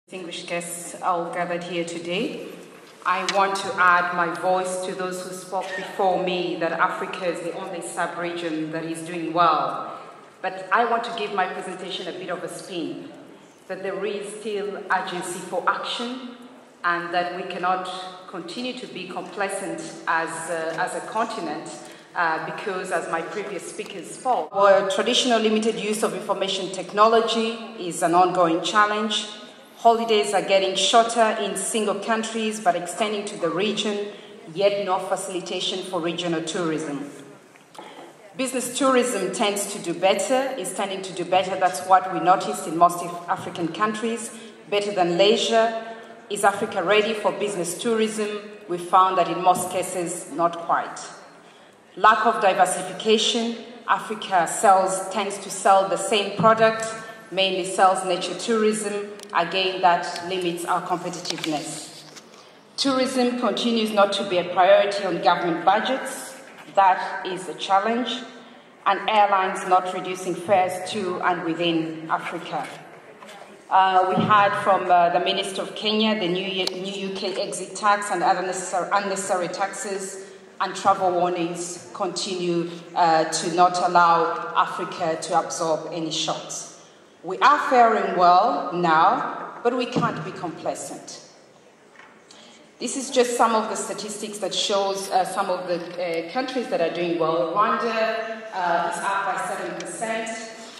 Distinguished guests all gathered here today, I want to add my voice to those who spoke before me that Africa is the only sub-region that is doing well. But I want to give my presentation a bit of a spin, that there is still urgency for action and that we cannot continue to be complacent as a continent because, as my previous speakers spoke, our traditional limited use of information technology is an ongoing challenge. Holidays are getting shorter in single countries but extending to the region, yet no facilitation for regional tourism. Business tourism tends to do better, is tending to do better. That's what we noticed in most African countries, better than leisure. Is Africa ready for business tourism? We found that in most cases, not quite. Lack of diversification. Africa tends to sell the same product, mainly sells nature tourism. Again, that limits our competitiveness. Tourism continues not to be a priority on government budgets. That is a challenge. And airlines not reducing fares to and within Africa. We heard from the Minister of Kenya, the new UK exit tax and other unnecessary taxes and travel warnings continue to not allow Africa to absorb any shocks. We are faring well now, but we can't be complacent. This is just some of the statistics that shows some of the countries that are doing well. Rwanda is up by 7%,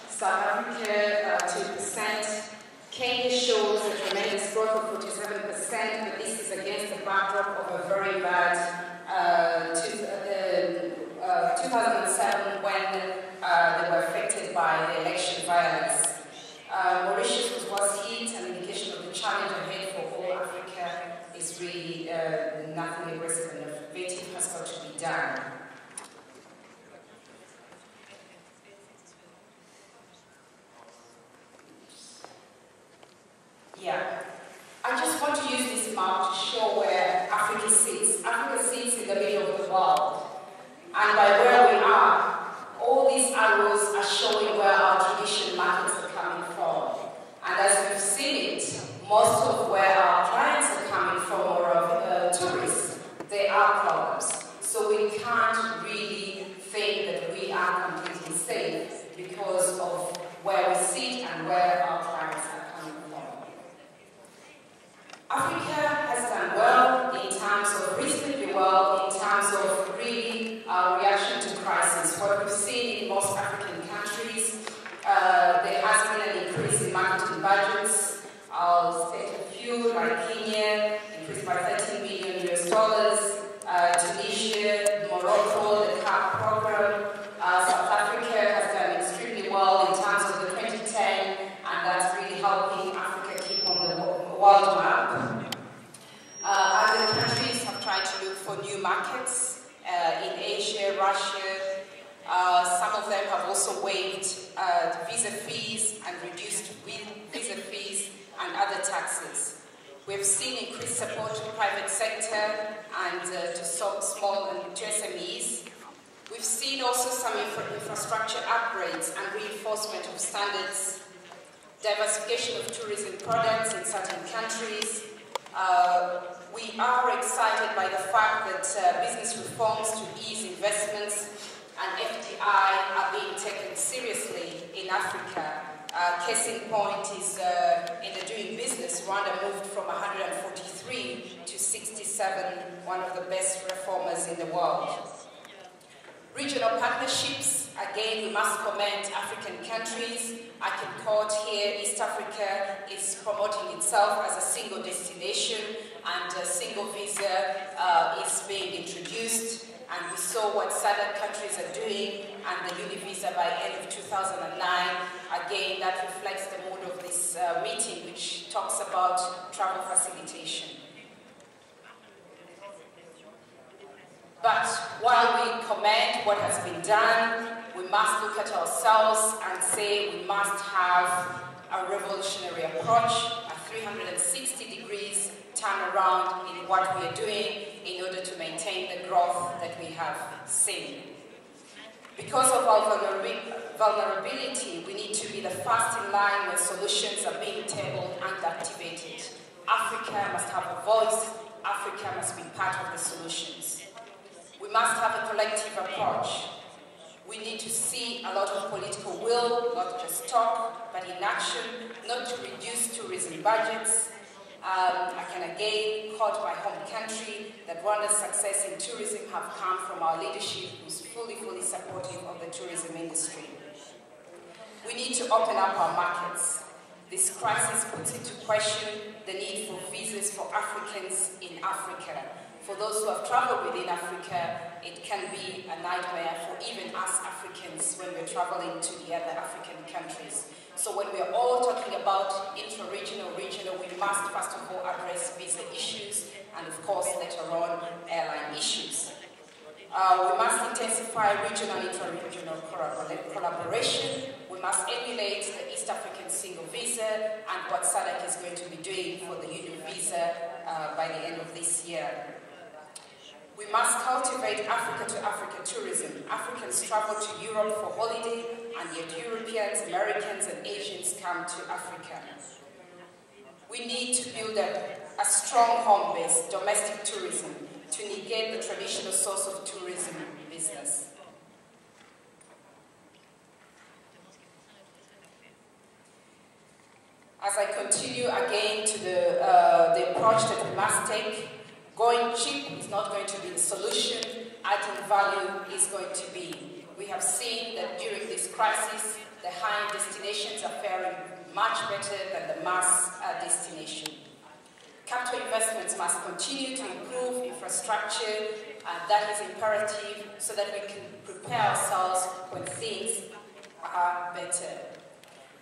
South Africa 2%. Kenya shows a tremendous growth of 47%, but this is against the backdrop of a very bad 2007 when they were affected by the election violence. Mauritius was worse hit, an indication of the challenge ahead for all Africa is really nothing aggressive and innovative has got to be done. Yeah, I just want to use this map to show where Africa sits. Africa sits in the middle of the world. And by where we are, all these arrows are showing where our traditional markets are coming from. And as we've seen it, most of where our clients are coming from are tourists. They are problems. So we can't really think that we are completely safe because of where we sit and where our clients are coming from. Africa has done well in terms of reasonably well in terms of really reaction to crisis. What we've seen in most African countries, there has been an increase in marketing budgets. I'll state a few, like Kenya, increased by $13 million. Tunisia, Morocco, the CAP program. South Africa has done extremely well in terms of the 2010, and that's really helping Africa keep on the world map. Other countries have tried to look for new markets in Asia, Russia. Some of them have also waived visa fees and reduced visa fees and other taxes. We've seen increased support to the private sector and to small and to SMEs. We've seen also some infrastructure upgrades and reinforcement of standards, diversification of tourism products in certain countries. We are excited by the fact that business reforms to ease investments and FDI are being taken seriously in Africa. Case in point is in the doing business, Rwanda moved from 143 to 67, one of the best reformers in the world. Regional partnerships, again, we must commend African countries. I can quote here, East Africa is promoting itself as a single destination and a single visa is being introduced. And we saw what SADC countries are doing and the Univisa by end of 2009. Again, that reflects the mood of this meeting, which talks about travel facilitation. But while we commend what has been done, we must look at ourselves and say we must have a revolutionary approach, a 360 degrees turnaround in what we are doing in order to maintain the growth that we have seen. Because of our vulnerability, we need to be the first in line when solutions are being tabled and activated. Africa must have a voice. Africa must be part of the solutions. We must have a collective approach. We need to see a lot of political will, not just talk, but in action, not to reduce tourism budgets. I can again quote my home country that Rwanda's success in tourism have come from our leadership who's fully supportive of the tourism industry. We need to open up our markets. This crisis puts into question the need for visas for Africans in Africa. For those who have traveled within Africa, it can be a nightmare for even us Africans when we're traveling to the other African countries. So when we're all talking about intra-regional, regional, we must first of all address visa issues and of course later on airline issues. We must intensify regional and intra-regional collaboration. We must emulate the East African single visa and what SADC is going to be doing for the UNWTO visa by the end of this year. We must cultivate Africa-to-Africa tourism. Africans travel to Europe for holiday, and yet Europeans, Americans, and Asians come to Africa. We need to build a strong home-based domestic tourism to negate the traditional source of tourism business. As I continue again to the approach that we must take, going cheap is not going to be the solution, adding value is going to be. We have seen that during this crisis, the high-end destinations are faring much better than the mass destination. Capital investments must continue to improve infrastructure, and that is imperative so that we can prepare ourselves when things are better.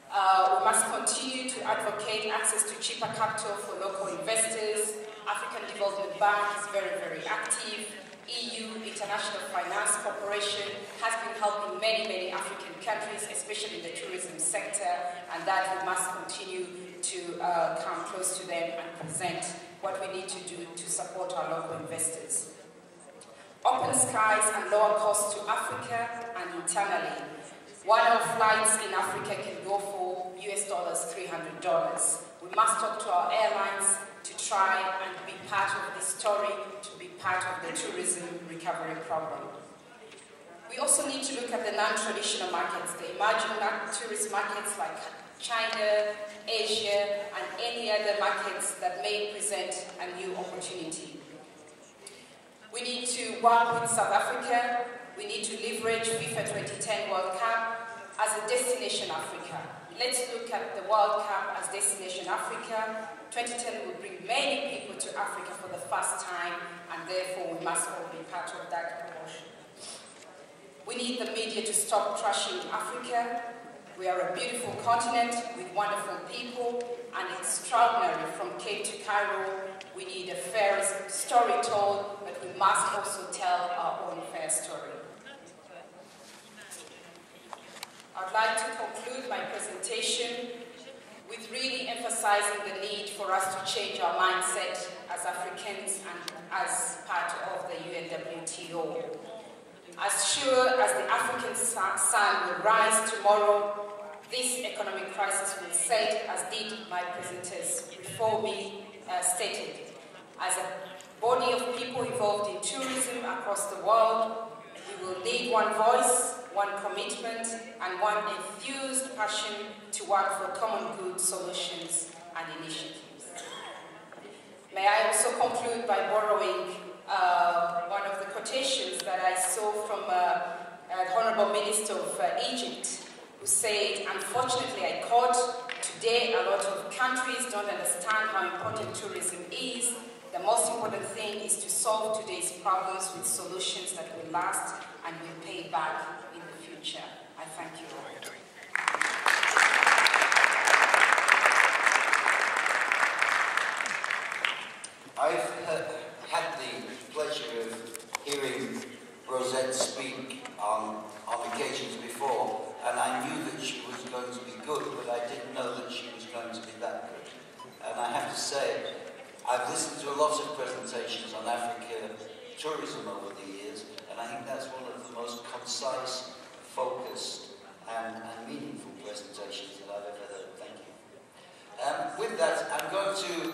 We must continue to advocate access to cheaper capital for local investors. African Development Bank is very active. EU, International Finance Corporation, has been helping many African countries, especially in the tourism sector, and that we must continue to come close to them and present what we need to do to support our local investors. Open skies and lower costs to Africa and internally. One-hour flights in Africa can go for US $300. We must talk to our airlines to try and be part of this story, to be part of the tourism recovery program. We also need to look at the non-traditional markets, the emerging tourist markets like China, Asia, and any other markets that may present a new opportunity. We need to work with South Africa. We need to leverage FIFA 2010 World Cup as a destination Africa. Let's look at the World Cup as destination Africa. 2010 will bring many people to Africa for the first time, and therefore we must all be part of that promotion. We need the media to stop trashing Africa. We are a beautiful continent with wonderful people and extraordinary from Cape to Cairo. We need a fair story told, but we must also tell our own fair story. I'd like to conclude my presentation with really emphasizing the need for us to change our mindset as Africans and as part of the UNWTO. As sure as the African sun will rise tomorrow, this economic crisis will set, as did my presenters before me stated. As a body of people involved in tourism across the world, we will need one voice, one commitment, and one enthused passion to work for common good solutions and initiatives. May I also conclude by borrowing one of the quotations that I saw from the Honorable Minister of Egypt, who said, unfortunately, I quote, today a lot of countries don't understand how important tourism is. The most important thing is to solve today's problems with solutions that will last and will pay back in the future. I thank you all. I've had the pleasure of hearing Rosette speak on occasions before, and I knew that she was going to be good, but I didn't know that she was going to be that good. And I have to say, I've listened to a lot of presentations on Africa tourism over the years, and I think that's one of the most concise, focused, and meaningful presentations that I've ever heard. Thank you. With that, I'm going to